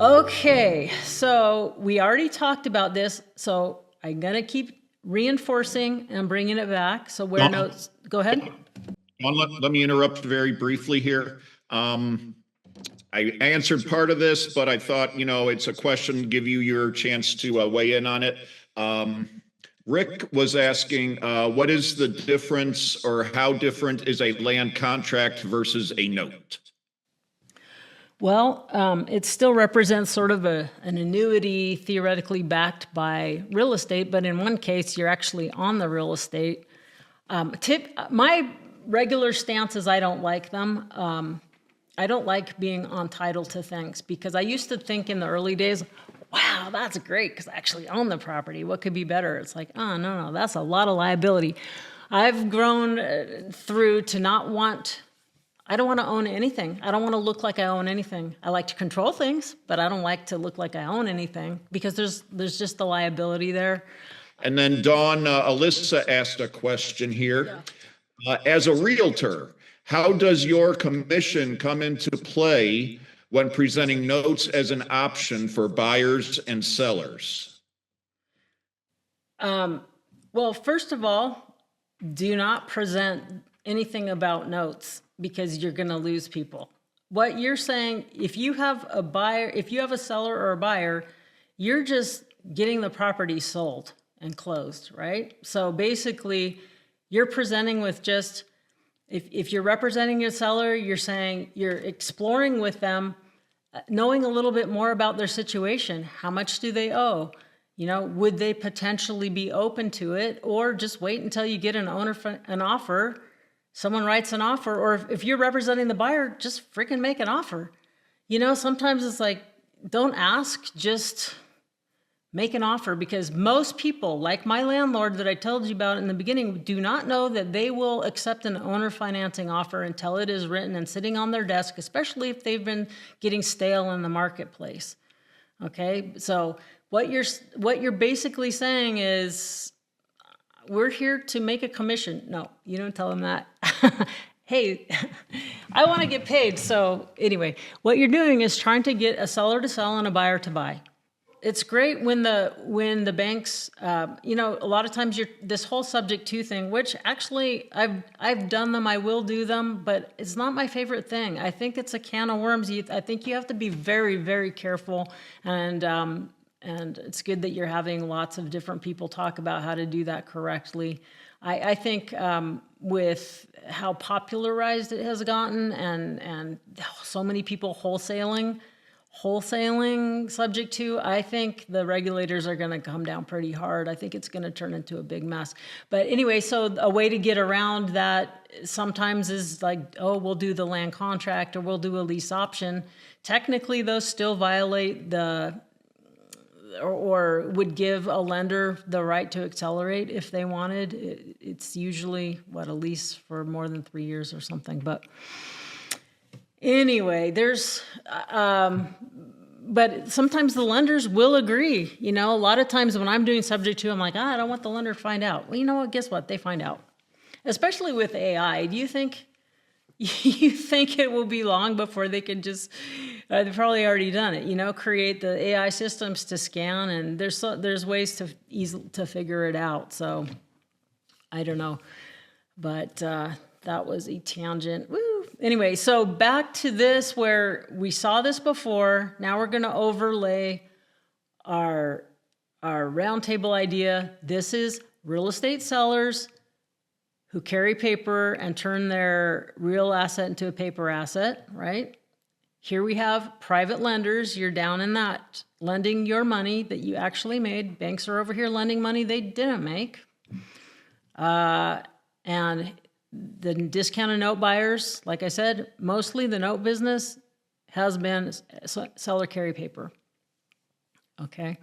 Okay, so we already talked about this, so I'm gonna keep reinforcing and bringing it back. So where notes, go ahead. Let me interrupt very briefly here. I answered part of this, but I thought, it's a question, give you your chance to weigh in on it. Rick was asking, what is the difference, or how different is a land contract versus a note? Well, it still represents sort of an annuity theoretically backed by real estate, but in one case, you're actually on the real estate. My regular stance is I don't like them. I don't like being on title to things, because I used to think in the early days, wow, that's great because I actually own the property. What could be better? It's like, oh, no, that's a lot of liability. I've grown through to I don't want to own anything. I don't want to look like I own anything. I like to control things, but I don't like to look like I own anything, because there's just the liability there. And then Dawn, Alyssa asked a question here. Yeah. As a realtor, how does your commission come into play when presenting notes as an option for buyers and sellers? Well, first of all, do not present anything about notes, because you're going to lose people. What you're saying, if you have a seller or a buyer, you're just getting the property sold and closed, right? So basically, you're presenting with just, if you're representing your seller, you're exploring with them, knowing a little bit more about their situation. How much do they owe? Would they potentially be open to it, or just wait until you get an offer? Someone writes an offer, or if you're representing the buyer, just freaking make an offer. Sometimes it's like, don't ask, just make an offer, because most people, like my landlord that I told you about in the beginning, do not know that they will accept an owner financing offer until it is written and sitting on their desk, especially if they've been getting stale in the marketplace. Okay, so what you're basically saying is, we're here to make a commission. No, you don't tell them that. Hey, I want to get paid. So anyway, what you're doing is trying to get a seller to sell and a buyer to buy. It's great when the banks, a lot of times this whole subject to thing, which actually I've done them, I will do them, but it's not my favorite thing. I think it's a can of worms. I think you have to be very, very careful, and it's good that you're having lots of different people talk about how to do that correctly. I think with how popularized it has gotten, and so many people wholesaling subject to, I think the regulators are going to come down pretty hard. I think it's going to turn into a big mess. But anyway, so a way to get around that sometimes is like, oh, we'll do the land contract, or we'll do a lease option. Technically, those still violate or would give a lender the right to accelerate if they wanted. It's usually, a lease for more than 3 years or something. But anyway, but sometimes the lenders will agree. A lot of times when I'm doing subject to, I'm like, I don't want the lender to find out. Well, you know what? Guess what? They find out. Especially with AI. Do you think it will be long before they can just, they've probably already done it, create the AI systems to scan, and there's ways to figure it out. So I don't know, but that was a tangent. Woo. Anyway, so back to this, where we saw this before. Now we're going to overlay our roundtable idea. This is real estate sellers who carry paper and turn their real asset into a paper asset, right? Here we have private lenders. You're down in that, lending your money that you actually made. Banks are over here lending money they didn't make. And the discounted note buyers, like I said, mostly the note business has been seller carry paper. Okay.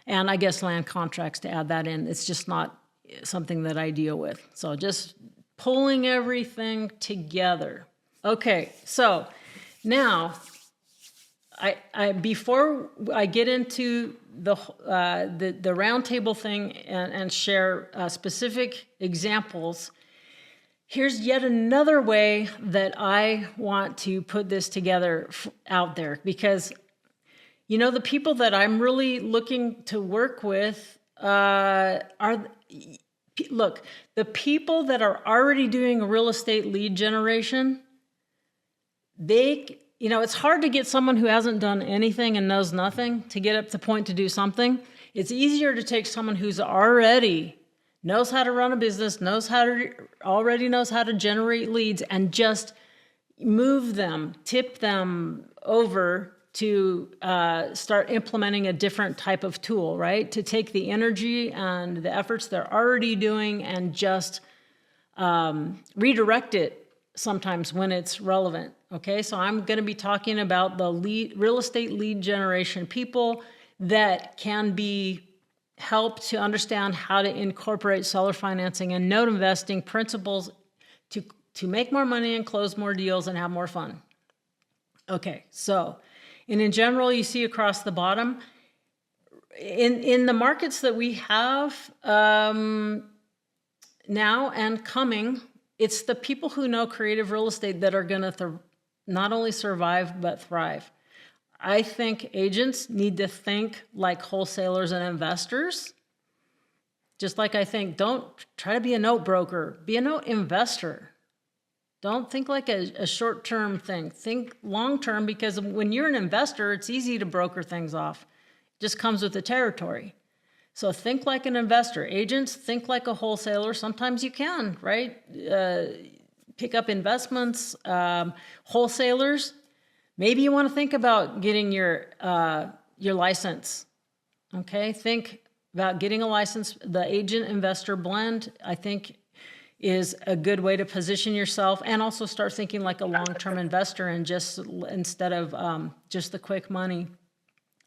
And I guess land contracts to add that in. It's just not something that I deal with. So just pulling everything together. Okay, so now before I get into the roundtable thing and share specific examples, here's yet another way that I want to put this together out there, because the people that I'm really looking to work with look, the people that are already doing real estate lead generation, it's hard to get someone who hasn't done anything and knows nothing to get up to the point to do something. It's easier to take someone who's already knows how to run a business, already knows how to generate leads, and just move them, tip them over to start implementing a different type of tool, right? To take the energy and the efforts they're already doing and just redirect it sometimes when it's relevant. Okay, so I'm going to be talking about the real estate lead generation people that can be helped to understand how to incorporate seller financing and note investing principles to make more money and close more deals and have more fun. Okay, so, and in general, you see across the bottom, in the markets that we have now and coming, it's the people who know creative real estate that are going to not only survive, but thrive. I think agents need to think like wholesalers and investors. Just like I think, don't try to be a note broker, be a note investor. Don't think like a short-term thing. Think long-term, because when you're an investor, it's easy to broker things off. It just comes with the territory. So think like an investor. Agents, think like a wholesaler. Sometimes you can, right? Pick up investments. Wholesalers, maybe you want to think about getting your license. Okay, think about getting a license. The agent-investor blend, I think, is a good way to position yourself, and also start thinking like a long-term investor, and instead of just the quick money.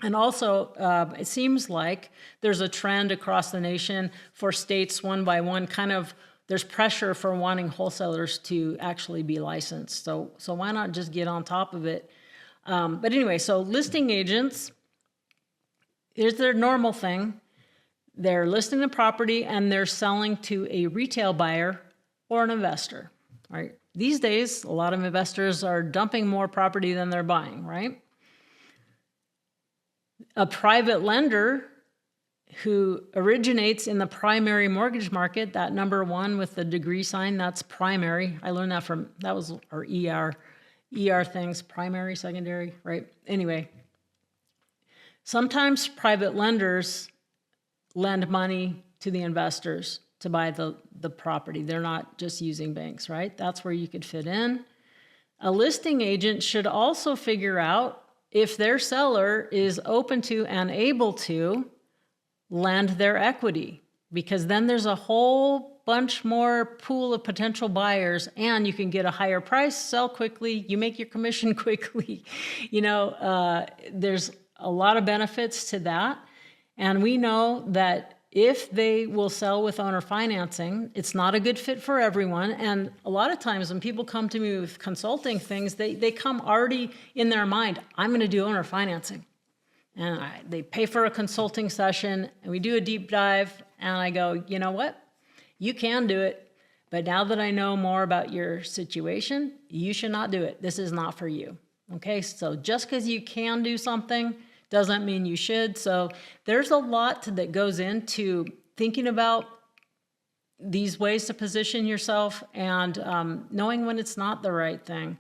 And also, it seems like there's a trend across the nation for states one by one, there's pressure for wanting wholesalers to actually be licensed. So why not just get on top of it? But anyway, so listing agents, here's their normal thing. They're listing the property and they're selling to a retail buyer or an investor, right? These days, a lot of investors are dumping more property than they're buying, right? A private lender who originates in the primary mortgage market, that number one with the degree sign, that's primary. I learned that was our ER things, primary, secondary, right? Anyway, sometimes private lenders lend money to the investors to buy the property. They're not just using banks, right? That's where you could fit in. A listing agent should also figure out if their seller is open to and able to lend their equity, because then there's a whole bunch more pool of potential buyers, and you can get a higher price, sell quickly, you make your commission quickly. There's a lot of benefits to that. And we know that if they will sell with owner financing, it's not a good fit for everyone. And a lot of times when people come to me with consulting things, they come already in their mind, I'm going to do owner financing. And they pay for a consulting session, and we do a deep dive, and I go, you know what? You can do it, but now that I know more about your situation, you should not do it. This is not for you. Okay, so just because you can do something doesn't mean you should. So there's a lot that goes into thinking about these ways to position yourself, and knowing when it's not the right thing.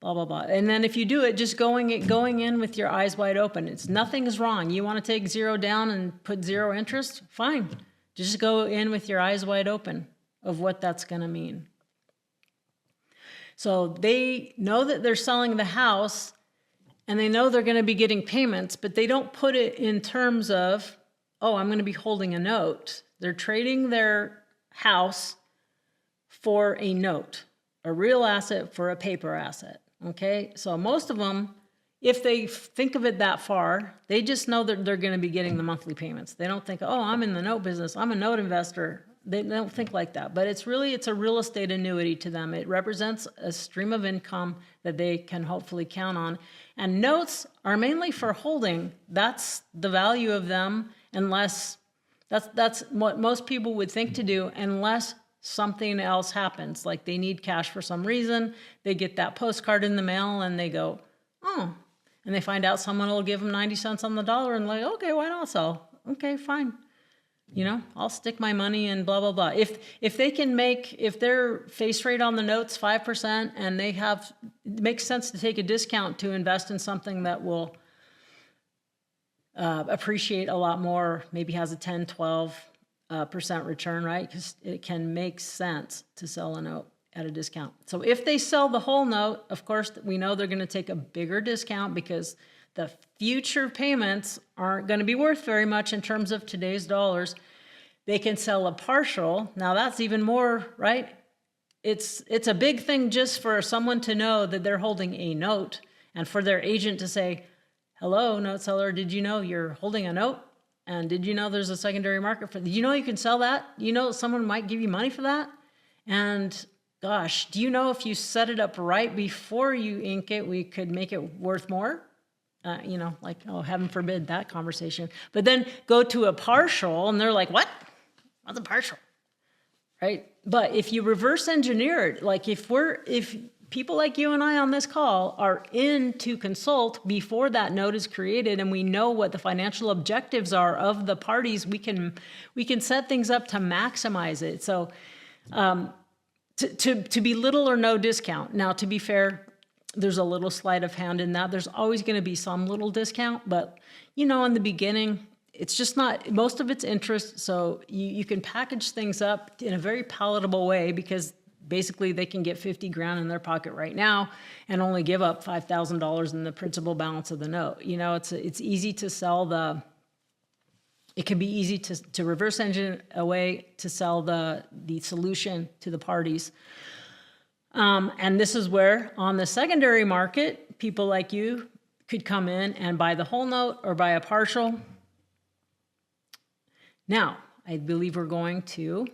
Blah, blah, blah. And then if you do it, just going in with your eyes wide open. Nothing is wrong. You want to take zero down and put zero interest? Fine. Just go in with your eyes wide open of what that's going to mean. So they know that they're selling the house, and they know they're going to be getting payments, but they don't put it in terms of, oh, I'm going to be holding a note. They're trading their house for a note, a real asset for a paper asset. Okay, so most of them, if they think of it that far, they just know that they're going to be getting the monthly payments. They don't think, oh, I'm in the note business, I'm a note investor. They don't think like that. But it's a real estate annuity to them. It represents a stream of income that they can hopefully count on. And notes are mainly for holding. That's the value of them, unless that's what most people would think to do, unless something else happens, like they need cash for some reason. They get that postcard in the mail and they go, Oh, and they find out someone will give them 90 cents on the dollar and like, okay, why not sell? Okay, fine. You know, I'll stick my money in blah, blah, blah. If they can make, if their face rate on the note's 5% and they have, it makes sense to take a discount to invest in something that will appreciate a lot more, maybe has a 10, 12% return, right? Because it can make sense to sell a note at a discount. So if they sell the whole note, of course, we know they're going to take a bigger discount because the future payments aren't going to be worth very much in terms of today's dollars. They can sell a partial. Now that's even more, right? It's a big thing just for someone to know that they're holding a note and for their agent to say, hello, note seller, did you know you're holding a note? And did you know there's a secondary market for, did you know you can sell that? You know someone might give you money for that? And gosh, do you know if you set it up right before you ink it, we could make it worth more? You know, like, oh, heaven forbid that conversation. But then go to a partial and they're like, what? What's a partial? Right? But if you reverse engineer it, like if people like you and I on this call are in to consult before that note is created and we know what the financial objectives are of the parties, we can set things up to maximize it. So to be little or no discount. Now, to be fair, there's a little sleight of hand in that. There's always going to be some little discount, but you know, in the beginning, it's just not, most of it's interest. So you can package things up in a very palatable way because basically they can get 50 grand in their pocket right now and only give up $5,000 in the principal balance of the note. You know, it's easy to sell it can be easy to reverse engineer a way to sell the solution to the parties. And this is where on the secondary market, people like you could come in and buy the whole note or buy a partial. Now, I believe we're going to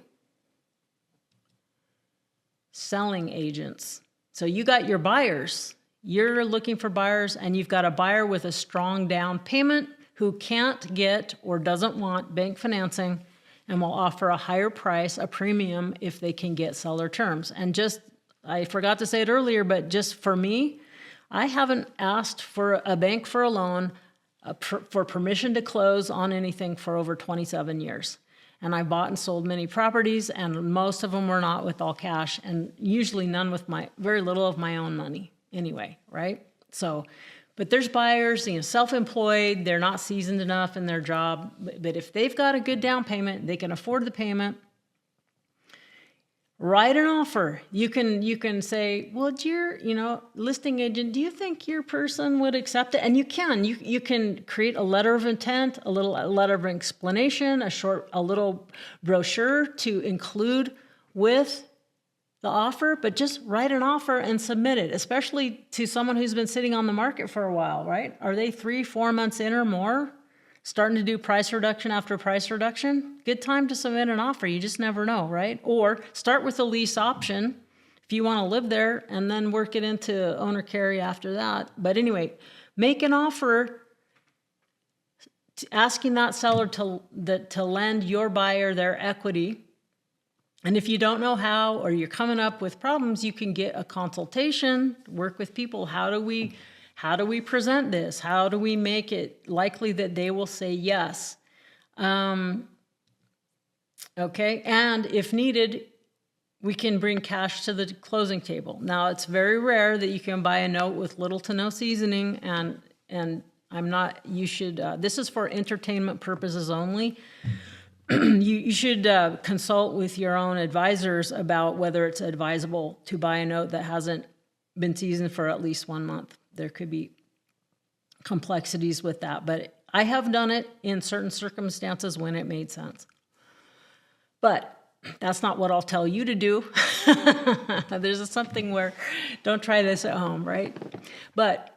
selling agents. So you got your buyers. You're looking for buyers and you've got a buyer with a strong down payment who can't get or doesn't want bank financing and will offer a higher price, a premium, if they can get seller terms. And just, I forgot to say it earlier, but just for me, I haven't asked for a bank for a loan for permission to close on anything for over 27 years. And I bought and sold many properties and most of them were not with all cash and usually none with very little of my own money anyway, right? So, but there's buyers, you know, self-employed, they're not seasoned enough in their job, but if they've got a good down payment, they can afford the payment, write an offer. You can say, well, dear, you know, listing agent, do you think your person would accept it? And you can create a letter of intent, a letter of explanation, a little brochure to include with the offer, but just write an offer and submit it, especially to someone who's been sitting on the market for a while, right? Are they 3-4 months in or more? Starting to do price reduction after price reduction? Good time to submit an offer. You just never know, right? Or start with a lease option if you want to live there and then work it into owner carry after that. But anyway, make an offer asking that seller to lend your buyer their equity. And if you don't know how, or you're coming up with problems, you can get a consultation, work with people. How do we present this? How do we make it likely that they will say yes? Okay, and if needed, we can bring cash to the closing table. Now, it's very rare that you can buy a note with little to no seasoning, and I'm not, you should, this is for entertainment purposes only. You should consult with your own advisors about whether it's advisable to buy a note that hasn't been seasoned for at least 1 month. There could be complexities with that, but I have done it in certain circumstances when it made sense. But that's not what I'll tell you to do. There's something where don't try this at home, right? But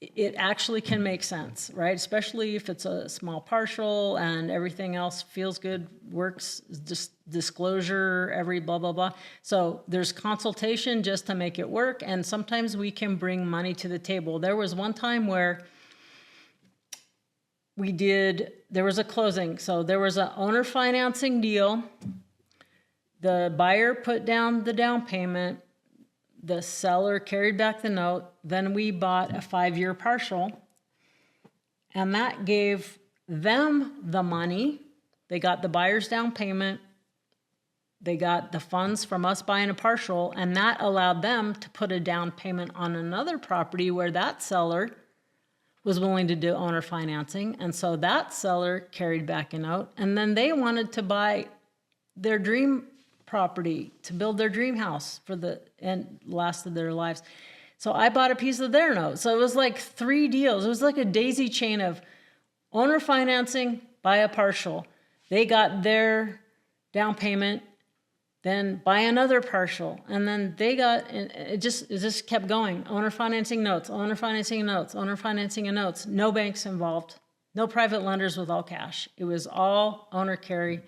it actually can make sense, right? Especially if it's a small partial and everything else feels good, works, just disclosure, every blah, blah, blah. So there's consultation just to make it work. And sometimes we can bring money to the table. There was one time where there was a closing. So there was an owner financing deal. The buyer put down the down payment. the seller carried back the note, then we bought a 5-year partial, and that gave them the money. They got the buyer's down payment, they got the funds from us buying a partial, and that allowed them to put a down payment on another property where that seller was willing to do owner financing. And so that seller carried back a note, and then they wanted to buy their dream property to build their dream house for the last of their lives. So I bought a piece of their note. So it was like 3 deals. It was like a daisy chain of owner financing, buy a partial. They got their down payment, then buy another partial, and then they got, it just kept going. Owner financing notes, owner financing notes, owner financing and notes. No banks involved, no private lenders with all cash. It was all owner carry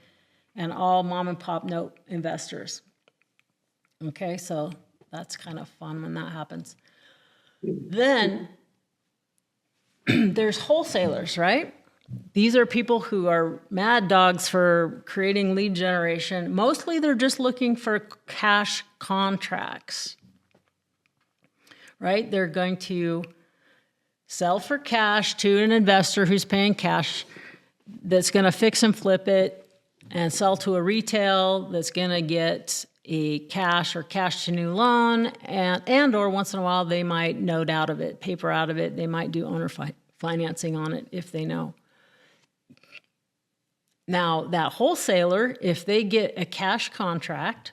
and all mom and pop note investors. Okay, so that's kind of fun when that happens. Then there's wholesalers, right? These are people who are mad dogs for creating lead generation. Mostly they're just looking for cash contracts, right? They're going to sell for cash to an investor who's paying cash that's going to fix and flip it and sell to a retail that's going to get a cash or cash to new loan, and or once in a while they might note out of it, paper out of it. They might do owner financing on it if they know. Now, that wholesaler, if they get a cash contract,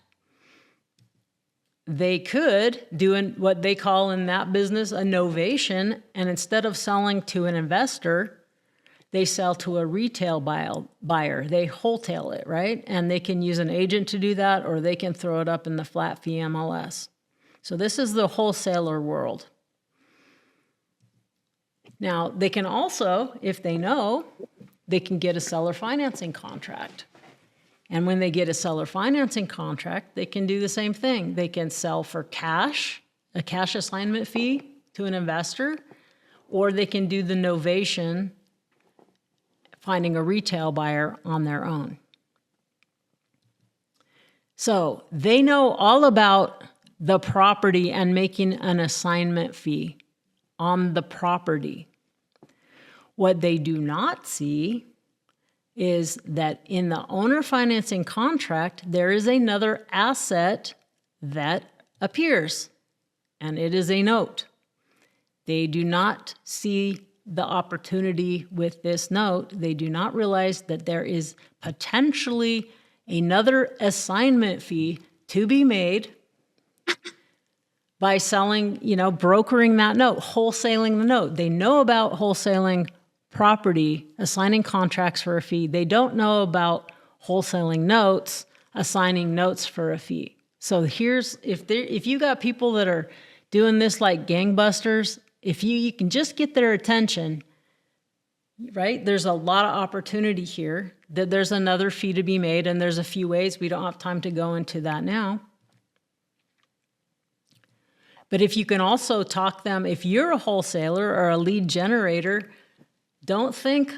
they could do what they call in that business a novation, and instead of selling to an investor, they sell to a retail buyer. They wholesale it, right? And they can use an agent to do that, or they can throw it up in the flat fee MLS. So this is the wholesaler world. Now, they can also, if they know, they can get a seller financing contract. And when they get a seller financing contract, they can do the same thing. They can sell for cash, a cash assignment fee to an investor, or they can do the novation, finding a retail buyer on their own. So they know all about the property and making an assignment fee on the property. What they do not see is that in the owner financing contract, there is another asset that appears, and it is a note. They do not see the opportunity with this note. They do not realize that there is potentially another assignment fee to be made by selling, brokering that note, wholesaling the note. They know about wholesaling property, assigning contracts for a fee. They don't know about wholesaling notes, assigning notes for a fee. So here's, if you got people that are doing this like gangbusters, if you can just get their attention, right? There's a lot of opportunity here, that there's another fee to be made, and there's a few ways. We don't have time to go into that now. But if you can also talk them, if you're a wholesaler or a lead generator, don't think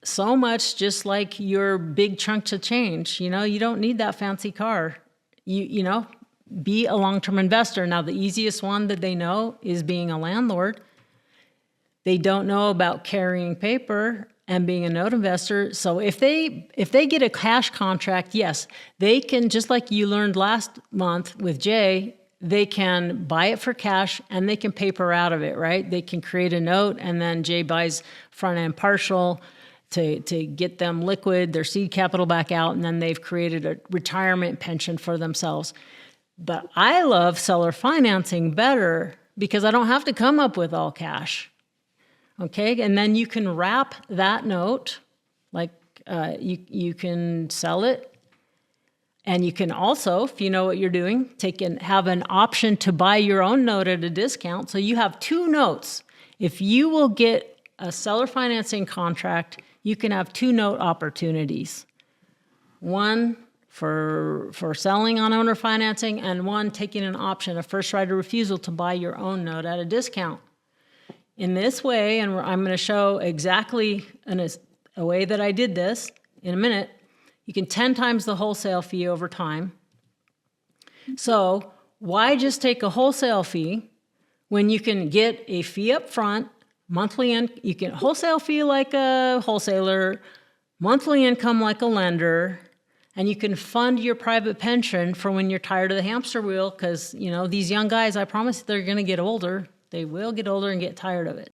so much just like your big chunks of change. You don't need that fancy car. Be a long-term investor. Now, the easiest one that they know is being a landlord. They don't know about carrying paper and being a note investor. So if they get a cash contract, yes, they can, just like you learned last month with Jay, they can buy it for cash and they can paper out of it, right? They can create a note, and then Jay buys front-end partial to get them liquid, their seed capital back out, and then they've created a retirement pension for themselves. But I love seller financing better because I don't have to come up with all cash, okay? And then you can wrap that note, like you can sell it. And you can also, if you know what you're doing, have an option to buy your own note at a discount. So you have 2 notes. If you will get a seller financing contract, you can have 2 note opportunities. One for selling on owner financing, and one taking an option, a first right of refusal to buy your own note at a discount. In this way, and I'm going to show exactly a way that I did this in a minute, you can 10 times the wholesale fee over time. So why just take a wholesale fee when you can get a fee up front, you can wholesale fee like a wholesaler, monthly income like a lender, and you can fund your private pension for when you're tired of the hamster wheel, because, these young guys, I promise they're going to get older. They will get older and get tired of it.